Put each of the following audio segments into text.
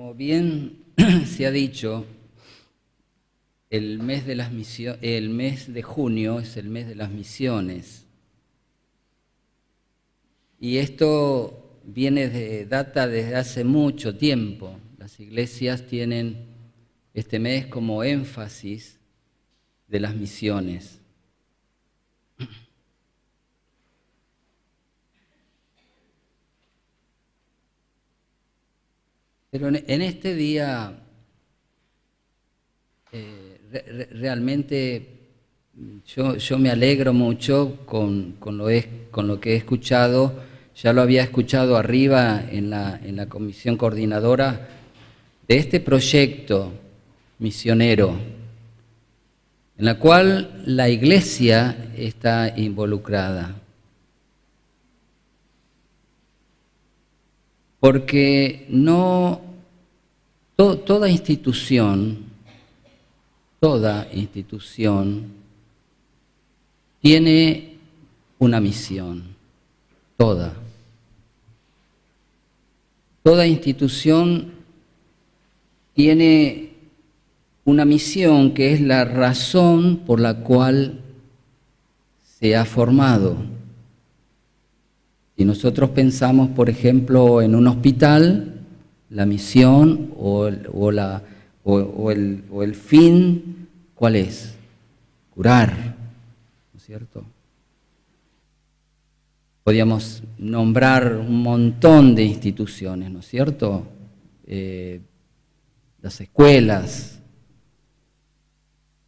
Como bien se ha dicho, el mes de junio es el mes de las misiones. Y esto data desde hace mucho tiempo. Las iglesias tienen este mes como énfasis de las misiones. Pero en este día realmente yo me alegro mucho con lo que he escuchado. Ya lo había escuchado arriba en la comisión coordinadora de este proyecto misionero, en la cual la Iglesia está involucrada. Porque toda institución tiene una misión, toda institución tiene una misión que es la razón por la cual se ha formado. Si nosotros pensamos, por ejemplo, en un hospital, la misión o el fin, ¿cuál es? Curar, ¿no es cierto? Podríamos nombrar un montón de instituciones, ¿no es cierto? Las escuelas.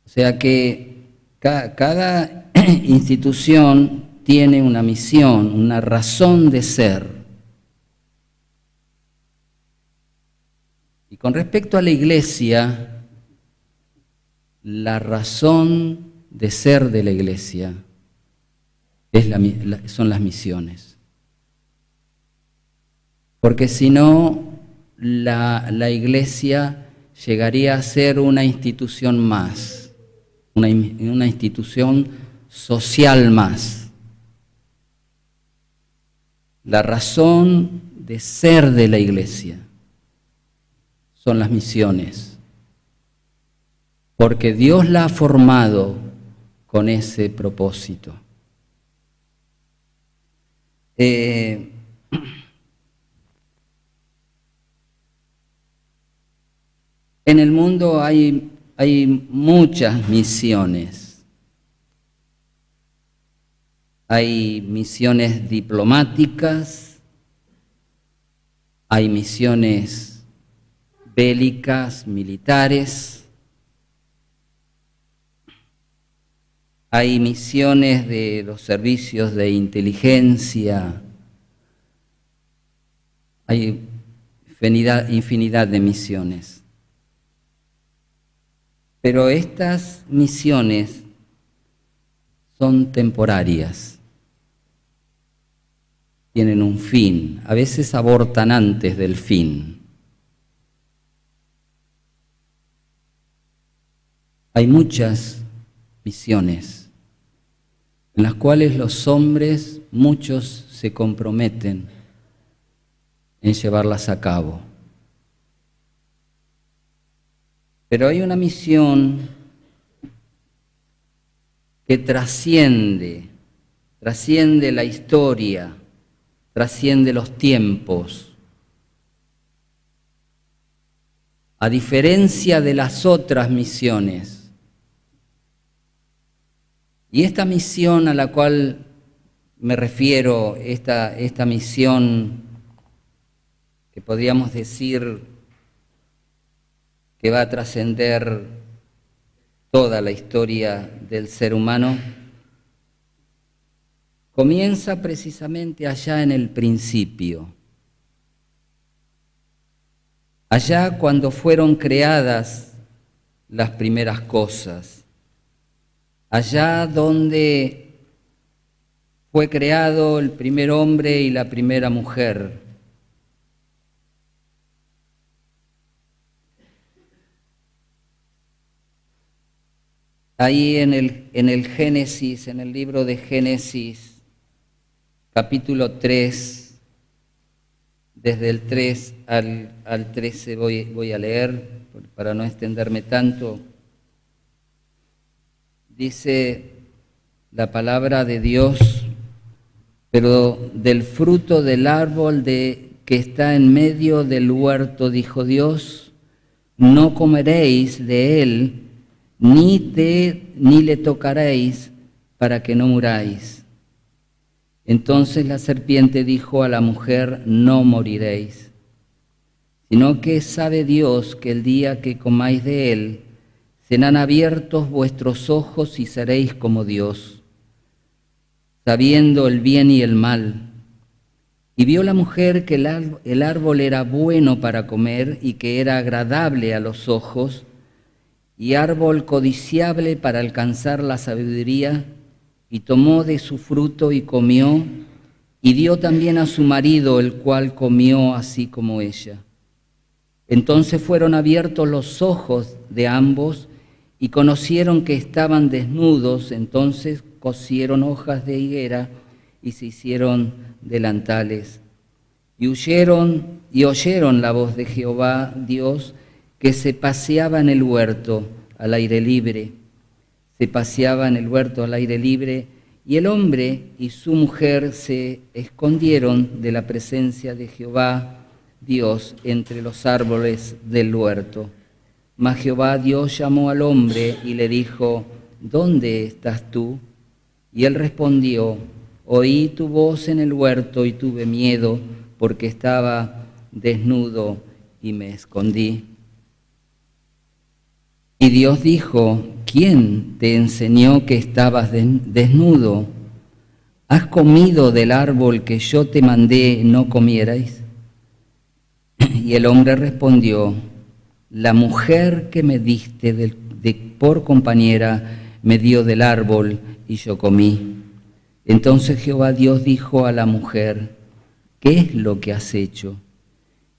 O sea que cada institución tiene una misión, una razón de ser. Y con respecto a la Iglesia, la razón de ser de la Iglesia son las misiones. Porque si no, la Iglesia llegaría a ser una institución más, una institución social más. La razón de ser de la Iglesia son las misiones, porque Dios la ha formado con ese propósito. En el mundo hay muchas misiones. Hay misiones diplomáticas, hay misiones bélicas, militares, hay misiones de los servicios de inteligencia, hay infinidad de misiones. Pero estas misiones son temporarias, tienen un fin, a veces abortan antes del fin. Hay muchas misiones en las cuales los hombres, muchos se comprometen en llevarlas a cabo. Pero hay una misión que trasciende la historia, trasciende los tiempos. A diferencia de las otras misiones. Y esta misión a la cual me refiero, esta misión que podríamos decir que va a trascender toda la historia del ser humano, comienza precisamente allá en el principio. Allá cuando fueron creadas las primeras cosas. Allá donde fue creado el primer hombre y la primera mujer. Ahí en el Génesis, en el libro de Génesis, capítulo 3, Desde el 3 al 13 voy a leer, para no extenderme tanto. Dice la palabra de Dios: pero del fruto del árbol que está en medio del huerto, dijo Dios, no comeréis de él, ni le tocaréis, para que no muráis. Entonces la serpiente dijo a la mujer: no moriréis, sino que sabe Dios que el día que comáis de él, serán abiertos vuestros ojos y seréis como Dios, sabiendo el bien y el mal. Y vio la mujer que el árbol era bueno para comer y que era agradable a los ojos, y árbol codiciable para alcanzar la sabiduría, y tomó de su fruto y comió, y dio también a su marido, el cual comió así como ella. Entonces fueron abiertos los ojos de ambos, y conocieron que estaban desnudos. Entonces cosieron hojas de higuera y se hicieron delantales. Y oyeron la voz de Jehová Dios, que se paseaba en el huerto al aire libre. Se paseaba en el huerto al aire libre, y el hombre y su mujer se escondieron de la presencia de Jehová Dios entre los árboles del huerto. Mas Jehová Dios llamó al hombre y le dijo: ¿dónde estás tú? Y él respondió: oí tu voz en el huerto y tuve miedo, porque estaba desnudo y me escondí. Y Dios dijo: ¿quién te enseñó que estabas desnudo? ¿Has comido del árbol que yo te mandé no comierais? Y el hombre respondió: la mujer que me diste por compañera me dio del árbol y yo comí. Entonces Jehová Dios dijo a la mujer: ¿qué es lo que has hecho?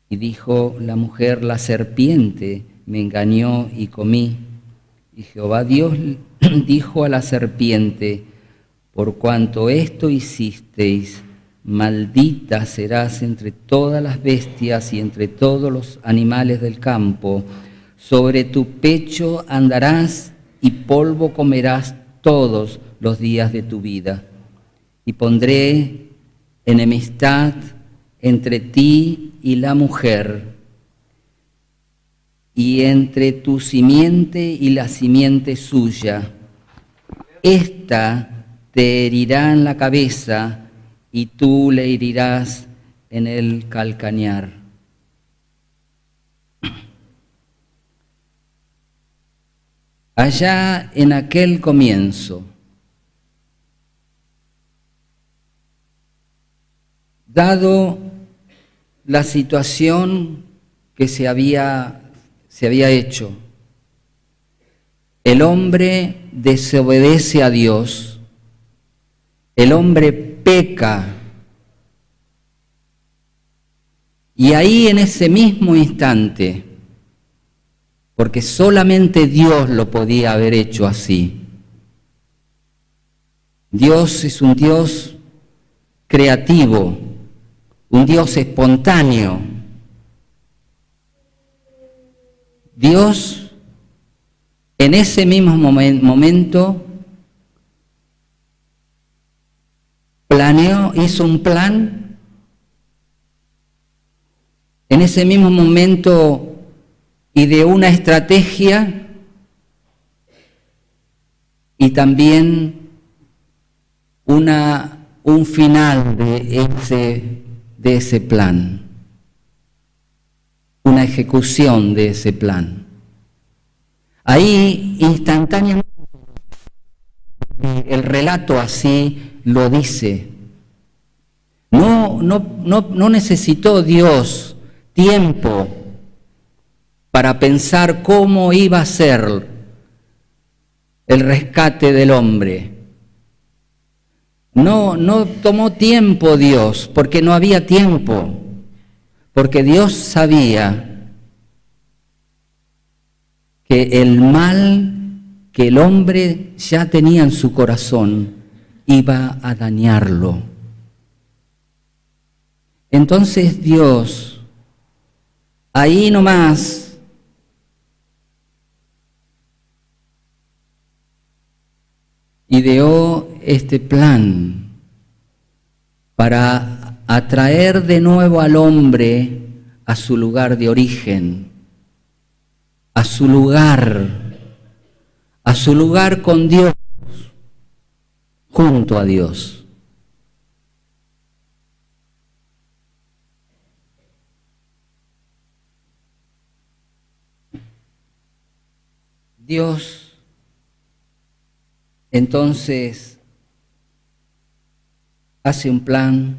Y dijo la mujer: la serpiente me engañó y comí. Y Jehová Dios dijo a la serpiente: por cuanto esto hicisteis, maldita serás entre todas las bestias y entre todos los animales del campo. Sobre tu pecho andarás y polvo comerás todos los días de tu vida. Y pondré enemistad entre ti y la mujer, y entre tu simiente y la simiente suya. Esta te herirá en la cabeza, y tú le herirás en el calcañar. Allá en aquel comienzo, dado la situación que se había hecho, el hombre desobedece a Dios, el hombre peca, y ahí en ese mismo instante, porque solamente Dios lo podía haber hecho así. Dios es un Dios creativo, un Dios espontáneo. Dios en ese mismo momento hizo un plan. En ese mismo momento ideó una estrategia y también un final de ese plan, una ejecución de ese plan. Ahí instantáneamente el relato así lo dice. No necesitó Dios tiempo para pensar cómo iba a ser el rescate del hombre. No tomó tiempo Dios, porque no había tiempo, porque Dios sabía que el mal que el hombre ya tenía en su corazón iba a dañarlo. Entonces Dios, ahí nomás, ideó este plan para atraer de nuevo al hombre a su lugar de origen, a su lugar con Dios, junto a Dios. Dios, entonces, hace un plan,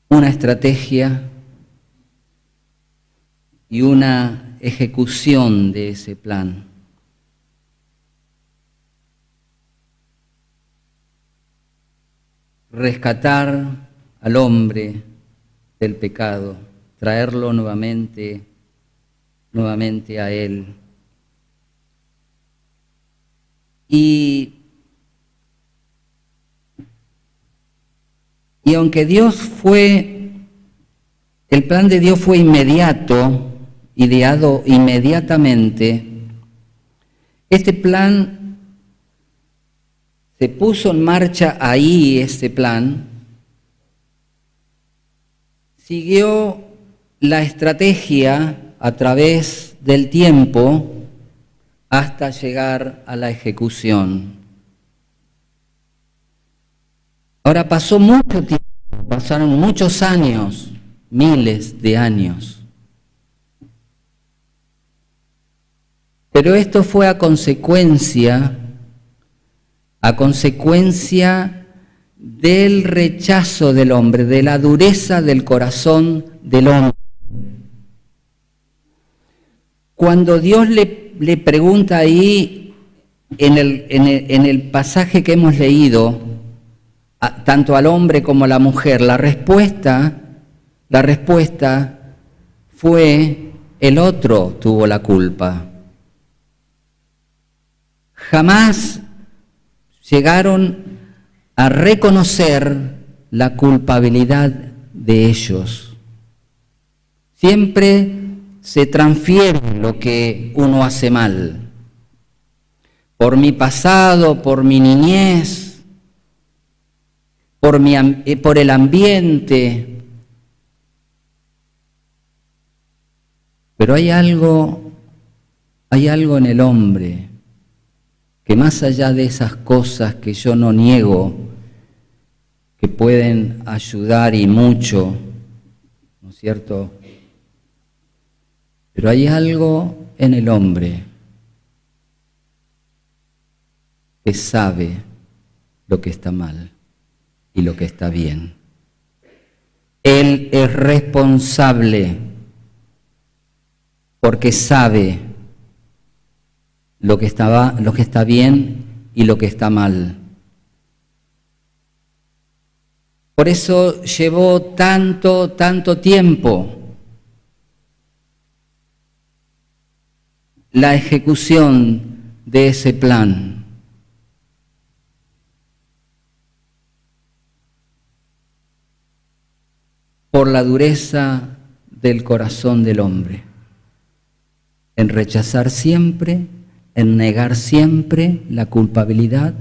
una estrategia y una ejecución de ese plan. Rescatar al hombre del pecado, traerlo nuevamente a Él. Y aunque el plan de Dios fue inmediato, ideado inmediatamente, este plan se puso en marcha ahí, este plan, siguió la estrategia a través del tiempo hasta llegar a la ejecución. Ahora pasó mucho tiempo, pasaron muchos años, miles de años. Pero esto fue a consecuencia del rechazo del hombre, de la dureza del corazón del hombre. Cuando Dios le pregunta ahí en el pasaje que hemos leído, tanto al hombre como a la mujer, la respuesta fue: el otro tuvo la culpa. Jamás llegaron a reconocer la culpabilidad de ellos. Siempre se transfiere lo que uno hace mal. Por mi pasado, por mi niñez, por el ambiente. Pero hay algo en el hombre que, más allá de esas cosas que yo no niego, que pueden ayudar y mucho, ¿no es cierto? Pero hay algo en el hombre que sabe lo que está mal y lo que está bien. Él es responsable porque sabe lo que está bien y lo que está mal. Por eso llevó tanto tiempo la ejecución de ese plan. Por la dureza del corazón del hombre, en rechazar siempre, en negar siempre la culpabilidad.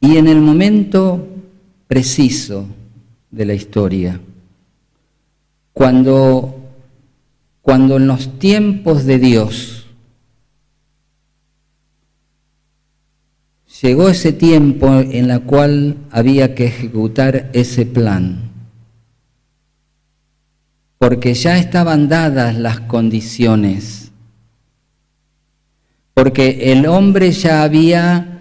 Y en el momento preciso de la historia, cuando en los tiempos de Dios llegó ese tiempo en el cual había que ejecutar ese plan, porque ya estaban dadas las condiciones, porque el hombre ya había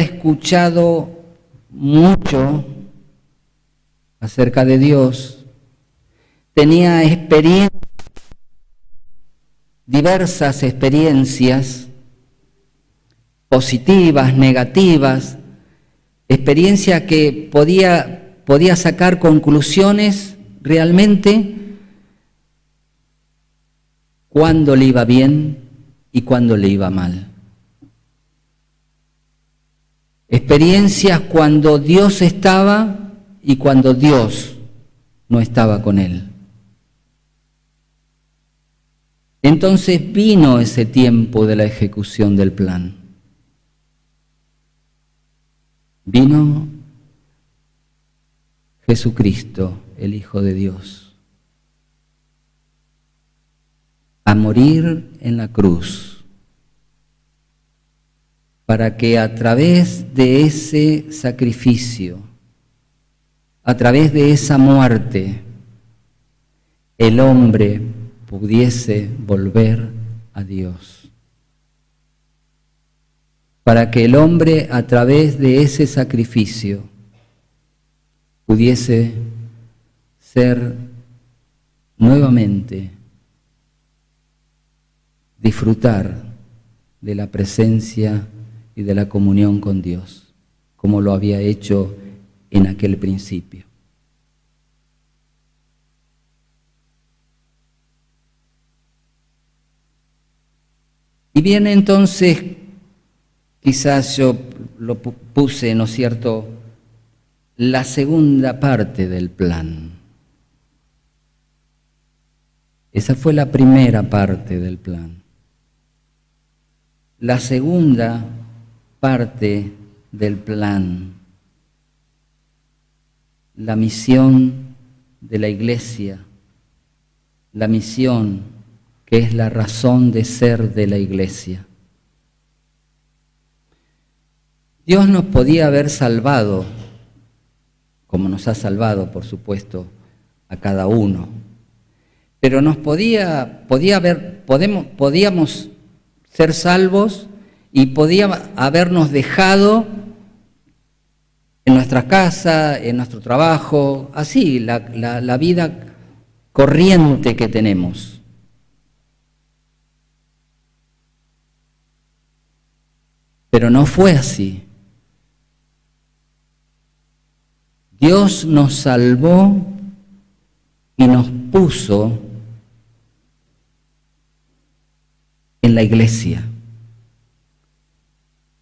escuchado mucho acerca de Dios, tenía diversas experiencias, positivas, negativas, experiencias que podía sacar conclusiones realmente cuándo le iba bien y cuándo le iba mal. experiencias cuando Dios estaba y cuando Dios no estaba con él. Entonces vino ese tiempo de la ejecución del plan. Vino Jesucristo, el Hijo de Dios, a morir en la cruz, para que a través de ese sacrificio, a través de esa muerte, el hombre pudiese volver a Dios. Para que el hombre a través de ese sacrificio pudiese ser nuevamente, disfrutar de la presencia y de la comunión con Dios, como lo había hecho en aquel principio. Y viene entonces, quizás yo lo puse, ¿no es cierto?, la segunda parte del plan. Esa fue la primera parte del plan. La segunda parte del plan, la misión de la Iglesia, la misión que es la razón de ser de la Iglesia. Dios nos podía haber salvado, como nos ha salvado, por supuesto, a cada uno, pero nos podíamos ser salvos y podía habernos dejado en nuestra casa, en nuestro trabajo, así, la vida corriente que tenemos. Pero no fue así. Dios nos salvó y nos puso en la iglesia.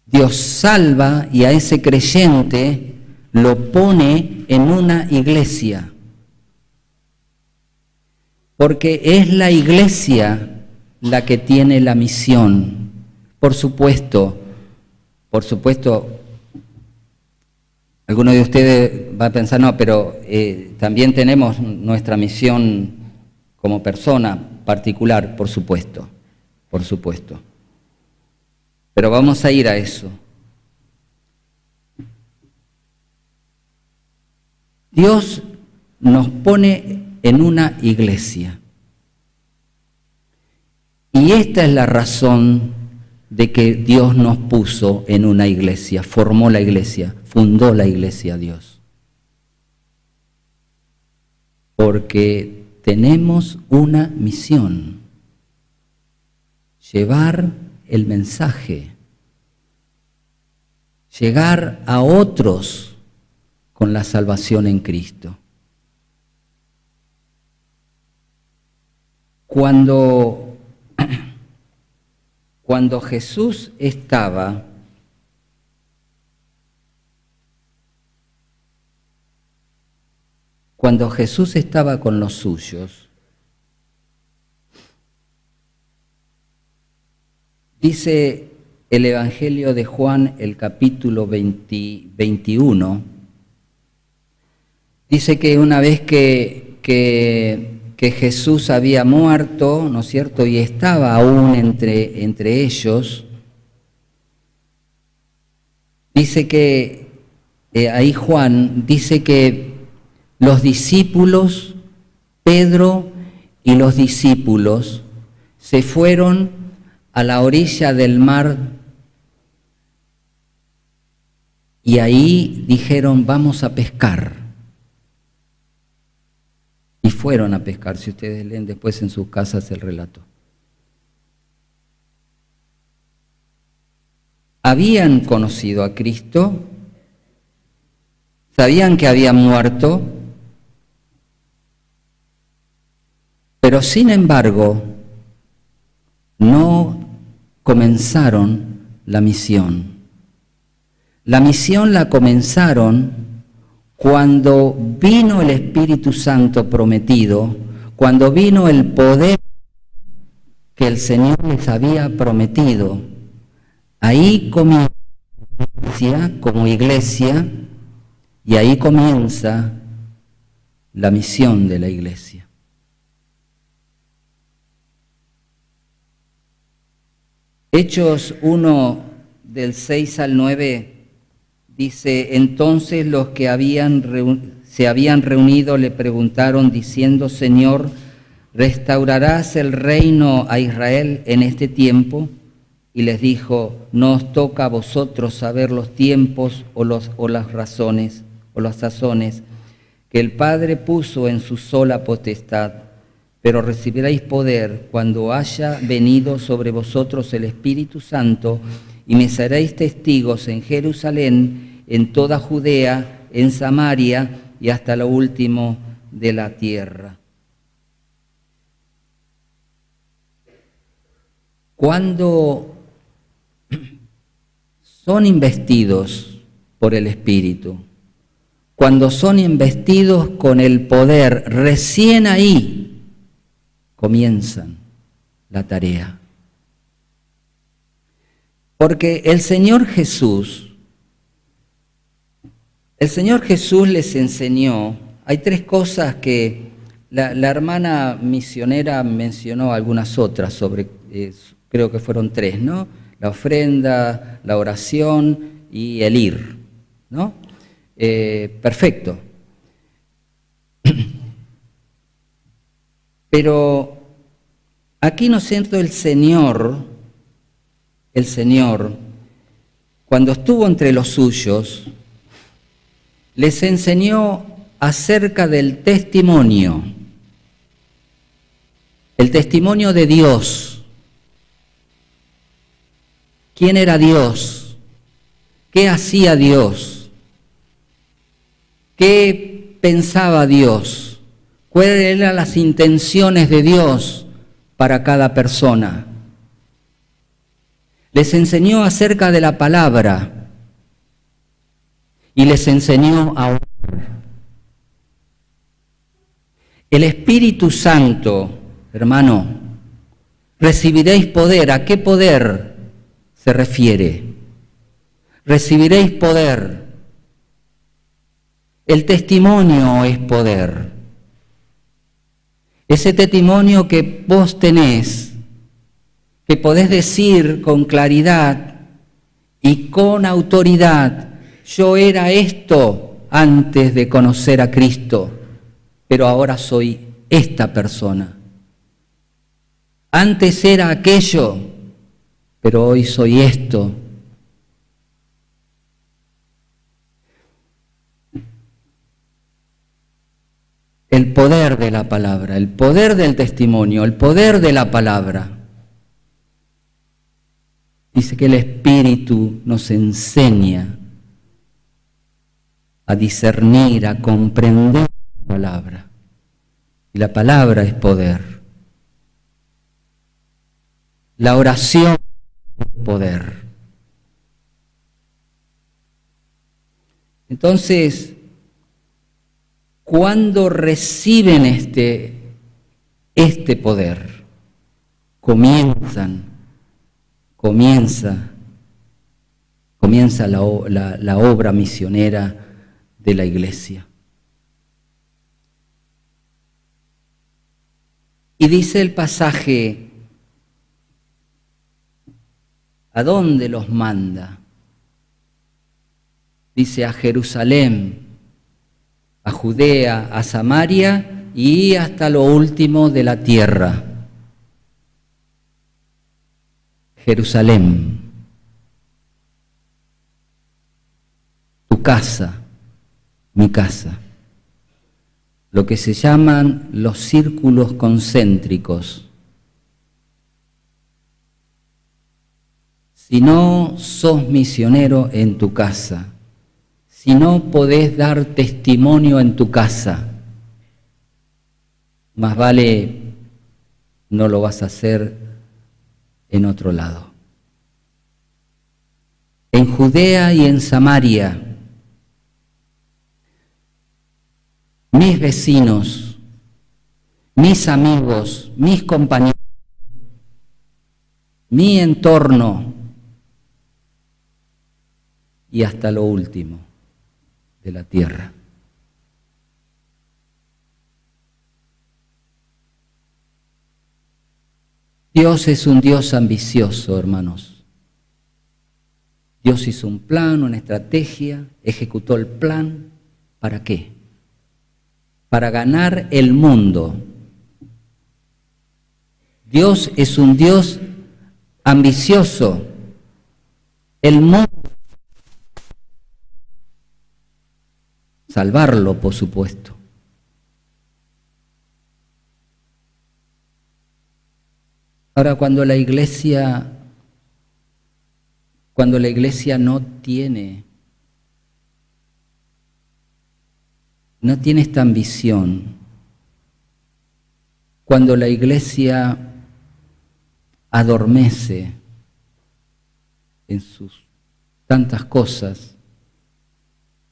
Dios salva y a ese creyente lo pone en una iglesia. Porque es la iglesia la que tiene la misión. Por supuesto, alguno de ustedes va a pensar, no, pero también tenemos nuestra misión como persona particular, por supuesto. Pero vamos a ir a eso. Dios nos pone en una iglesia. Y esta es la razón de que Dios nos puso en una iglesia, formó la iglesia, fundó la iglesia Dios. Porque tenemos una misión, llevar el mensaje, llegar a otros con la salvación en Cristo. Cuando Jesús estaba con los suyos, dice el Evangelio de Juan, el capítulo 21, dice que una vez que Jesús había muerto, ¿no es cierto?, y estaba aún entre ellos, dice que, ahí Juan dice que los discípulos, Pedro y los discípulos, se fueron a la orilla del mar y ahí dijeron, vamos a pescar. Y fueron a pescar, si ustedes leen después en sus casas el relato. Habían conocido a Cristo, sabían que había muerto, pero sin embargo no comenzaron la misión. La misión la comenzaron cuando vino el Espíritu Santo prometido, cuando vino el poder que el Señor les había prometido. Ahí comienza como iglesia y ahí comienza la misión de la iglesia. Hechos 1 del 6 al 9 dice: entonces los que se habían reunido le preguntaron diciendo: Señor, ¿restaurarás el reino a Israel en este tiempo? Y les dijo: no os toca a vosotros saber los tiempos o las razones o las sazones que el Padre puso en su sola potestad, pero recibiréis poder cuando haya venido sobre vosotros el Espíritu Santo, y me seréis testigos en Jerusalén, en toda Judea, en Samaria y hasta lo último de la tierra. Cuando son investidos por el Espíritu, cuando son investidos con el poder, recién ahí comienzan la tarea. Porque el Señor Jesús les enseñó, hay tres cosas que la hermana misionera mencionó, algunas otras sobre, creo que fueron tres, ¿no? La ofrenda, la oración y el ir, ¿no? Perfecto. Pero aquí, ¿no es cierto?, el Señor, cuando estuvo entre los suyos, les enseñó acerca del testimonio, el testimonio de Dios. ¿Quién era Dios? ¿Qué hacía Dios? ¿Qué pensaba Dios? ¿Cuáles eran las intenciones de Dios para cada persona? Les enseñó acerca de la palabra y les enseñó a orar. El Espíritu Santo, hermano, recibiréis poder. ¿A qué poder se refiere? Recibiréis poder. El testimonio es poder. Ese testimonio que vos tenés, que podés decir con claridad y con autoridad: yo era esto antes de conocer a Cristo, pero ahora soy esta persona. Antes era aquello, pero hoy soy esto. El poder de la palabra, el poder del testimonio, el poder de la palabra. Dice que el Espíritu nos enseña a discernir, a comprender la palabra. Y la palabra es poder. La oración es poder. Entonces, cuando reciben este poder, comienza la obra misionera de la iglesia. Y dice el pasaje, ¿a dónde los manda? Dice: a Jerusalén, a Judea, a Samaria y hasta lo último de la tierra. Jerusalén, tu casa, mi casa, lo que se llaman los círculos concéntricos. Si no sos misionero en tu casa, si no podés dar testimonio en tu casa, más vale no lo vas a hacer en otro lado. en Judea y en Samaria, mis vecinos, mis amigos, mis compañeros, mi entorno y hasta lo último de la tierra. Dios es un Dios ambicioso, hermanos. Dios hizo un plan, una estrategia, ejecutó el plan. ¿Para qué? Para ganar el mundo. Dios es un Dios ambicioso. El mundo, salvarlo, por supuesto. Ahora, cuando la iglesia no tiene esta ambición, cuando la iglesia adormece en sus tantas cosas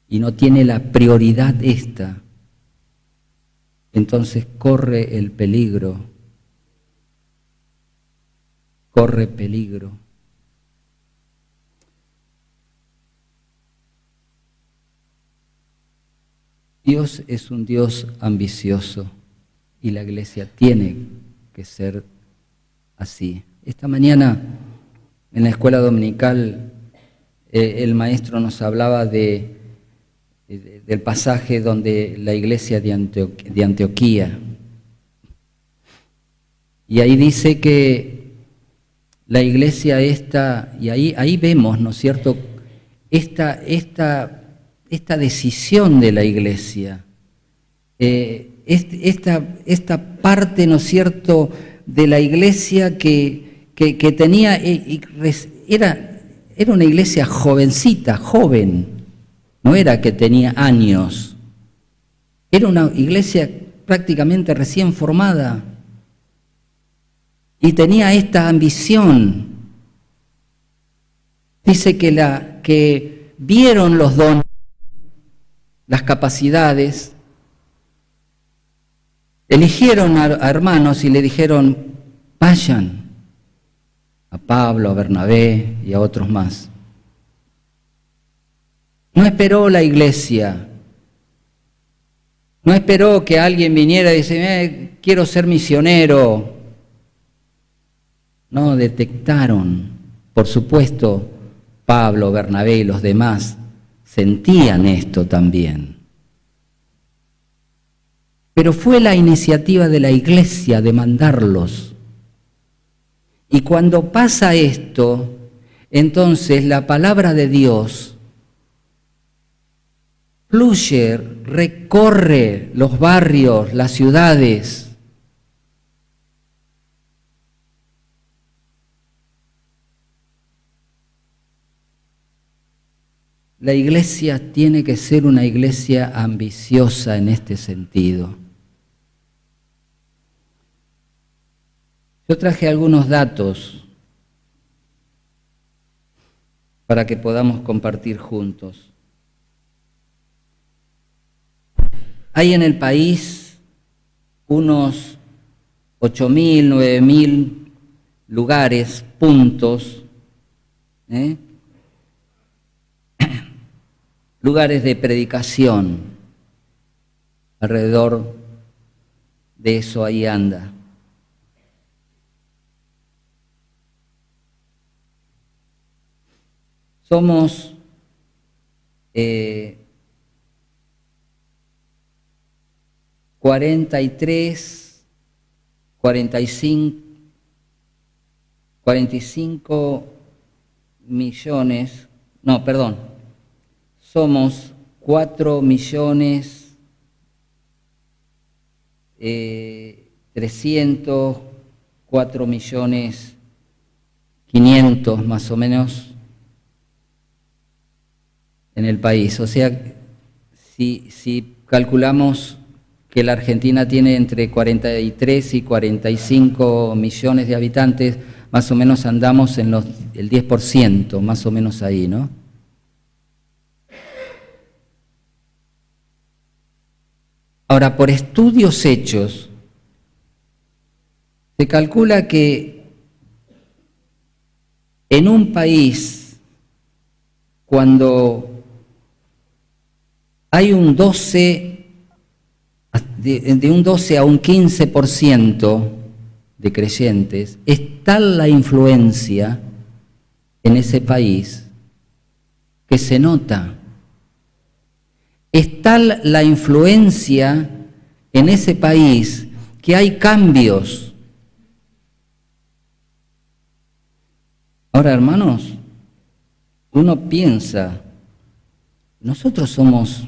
y no tiene la prioridad esta, entonces corre peligro. Dios es un Dios ambicioso y la iglesia tiene que ser así. Esta mañana en la escuela dominical el maestro nos hablaba del pasaje donde la iglesia de Antioquía, y ahí dice que la iglesia esta, y ahí vemos, ¿no es cierto?, esta decisión de la iglesia, esta parte, ¿no es cierto?, de la iglesia que tenía, era una iglesia jovencita, joven, no era que tenía años, era una iglesia prácticamente recién formada. Y tenía esta ambición. Dice que vieron los dones, las capacidades, eligieron a hermanos y le dijeron, vayan, a Pablo, a Bernabé y a otros más. No esperó la iglesia, no esperó que alguien viniera y dice, quiero ser misionero. No, detectaron, por supuesto, Pablo, Bernabé y los demás sentían esto también. Pero fue la iniciativa de la iglesia de mandarlos. Y cuando pasa esto, entonces la palabra de Dios fluye, recorre los barrios, las ciudades. La iglesia tiene que ser una iglesia ambiciosa en este sentido. Yo traje algunos datos para que podamos compartir juntos. Hay en el país unos 8.000, 9.000 lugares, puntos, lugares de predicación. Alrededor de eso ahí anda. Somos 43, 45 millones, no, perdón, somos 4.300.000, 4.500.000 más o menos en el país. O sea, si calculamos que la Argentina tiene entre 43 y 45 millones de habitantes, más o menos andamos en el 10%, más o menos ahí, ¿no? Ahora, por estudios hechos, se calcula que en un país, cuando hay un 12, de un 12 a un 15% de creyentes, es tal la influencia en ese país que se nota. Es tal la influencia en ese país que hay cambios. Ahora, hermanos, uno piensa, nosotros somos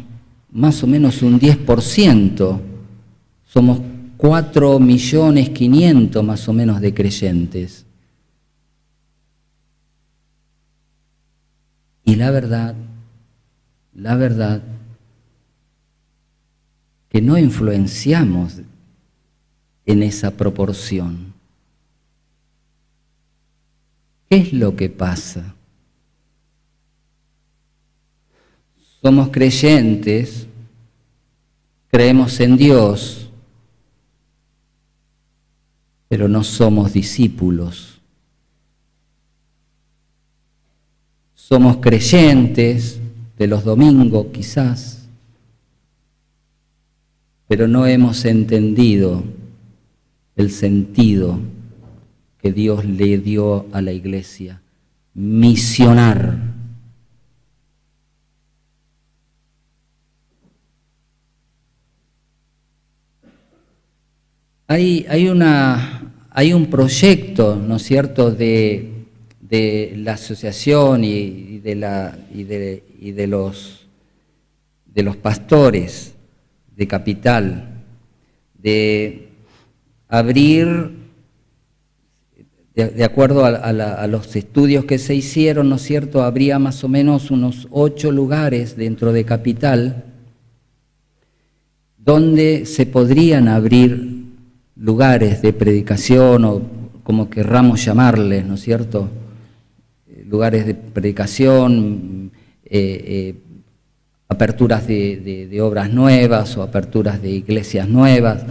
más o menos un 10%, somos 4.500.000 más o menos de creyentes. Y la verdad, que no influenciamos en esa proporción. ¿Qué es lo que pasa? Somos creyentes, creemos en Dios, pero no somos discípulos. Somos creyentes de los domingos quizás, pero no hemos entendido el sentido que Dios le dio a la iglesia, misionar. Hay un proyecto, ¿no es cierto?, de la asociación y de los pastores de Capital, de abrir, de acuerdo a los estudios que se hicieron, ¿no es cierto?, habría más o menos unos 8 lugares dentro de Capital donde se podrían abrir lugares de predicación, o como querramos llamarles, ¿no es cierto?, lugares de predicación, aperturas de obras nuevas o aperturas de iglesias nuevas.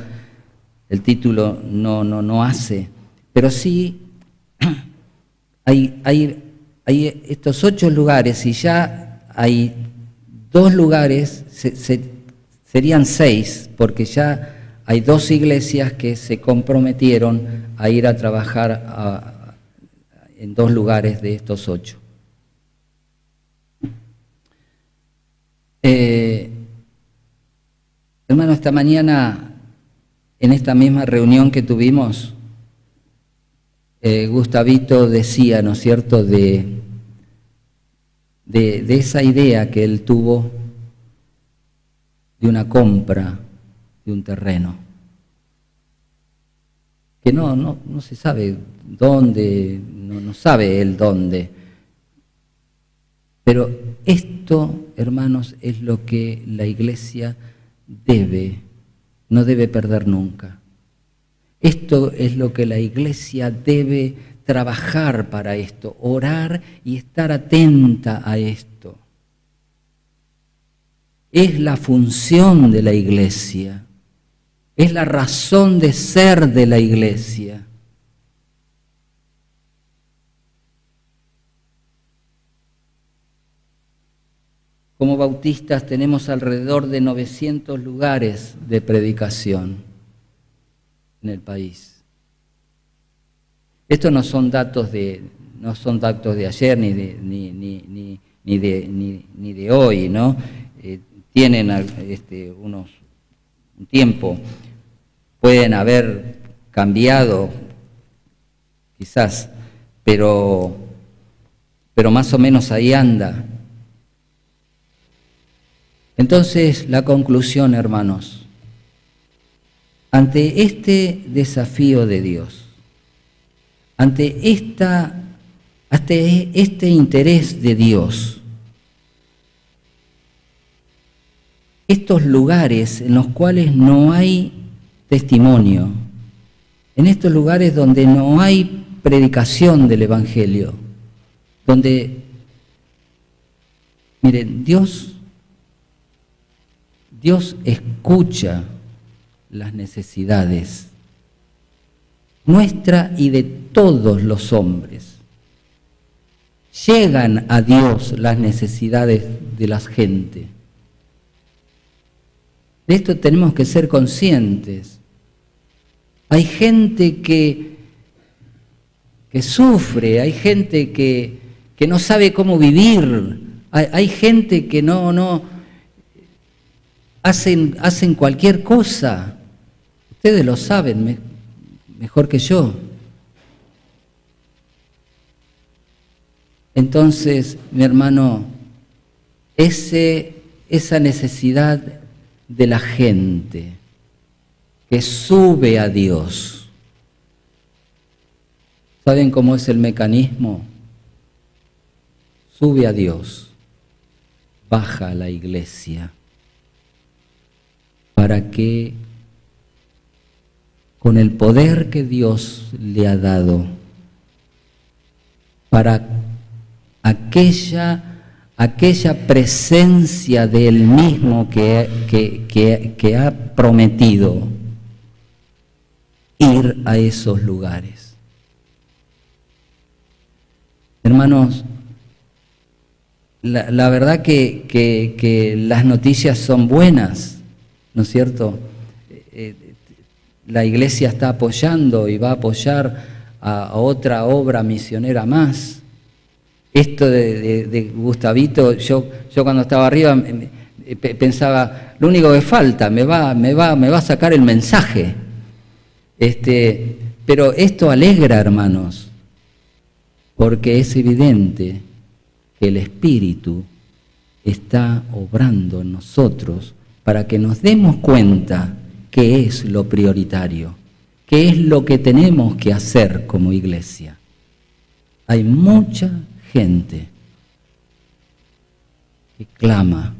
El título no hace, pero sí hay estos 8 lugares, y ya hay 2 lugares, serían 6, porque ya hay 2 iglesias que se comprometieron a ir a trabajar en 2 lugares de estos 8. Hermano, esta mañana, en esta misma reunión que tuvimos, Gustavito decía, ¿no es cierto?, de esa idea que él tuvo de una compra de un terreno, que no se sabe dónde, no sabe él dónde, pero esto, hermanos, es lo que la iglesia no debe perder nunca. Esto es lo que la iglesia debe trabajar para esto, orar y estar atenta a esto. Es la función de la iglesia, es la razón de ser de la iglesia. Como bautistas tenemos alrededor de 900 lugares de predicación en el país. Estos no son datos de ayer ni de hoy, ¿no? Tienen un tiempo, pueden haber cambiado quizás, pero más o menos ahí anda. Entonces, la conclusión, hermanos, ante este desafío de Dios, ante este interés de Dios, estos lugares en los cuales no hay testimonio, en estos lugares donde no hay predicación del Evangelio, donde, miren, Dios escucha las necesidades nuestra y de todos los hombres. Llegan a Dios las necesidades de la gente. De esto tenemos que ser conscientes. Hay gente que sufre, hay gente que no sabe cómo vivir, hay gente que no hacen cualquier cosa. Ustedes lo saben mejor que yo. Entonces, mi hermano, esa necesidad de la gente que sube a Dios, ¿saben cómo es el mecanismo? Sube a Dios, baja a la iglesia, para que con el poder que Dios le ha dado, para aquella presencia de Él mismo que ha prometido ir a esos lugares. Hermanos, la verdad que las noticias son buenas, ¿no es cierto? La iglesia está apoyando y va a apoyar a otra obra misionera más. Esto de Gustavito, yo cuando estaba arriba pensaba, lo único que falta, me va a sacar el mensaje. Pero esto alegra, hermanos, porque es evidente que el Espíritu está obrando en nosotros para que nos demos cuenta qué es lo prioritario, qué es lo que tenemos que hacer como iglesia. Hay mucha gente que clama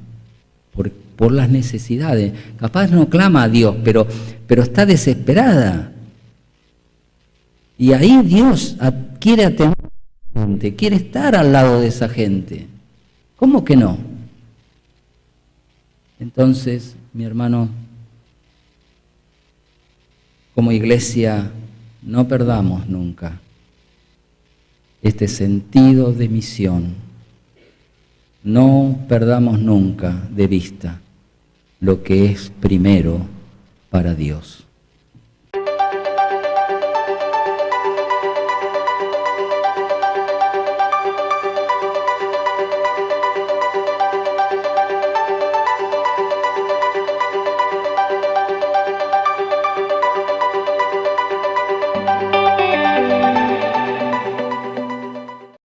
por las necesidades. Capaz no clama a Dios, pero está desesperada. Y ahí Dios quiere atender a la gente, quiere estar al lado de esa gente. ¿Cómo que no? Entonces, mi hermano, como iglesia, no perdamos nunca este sentido de misión. No perdamos nunca de vista lo que es primero para Dios.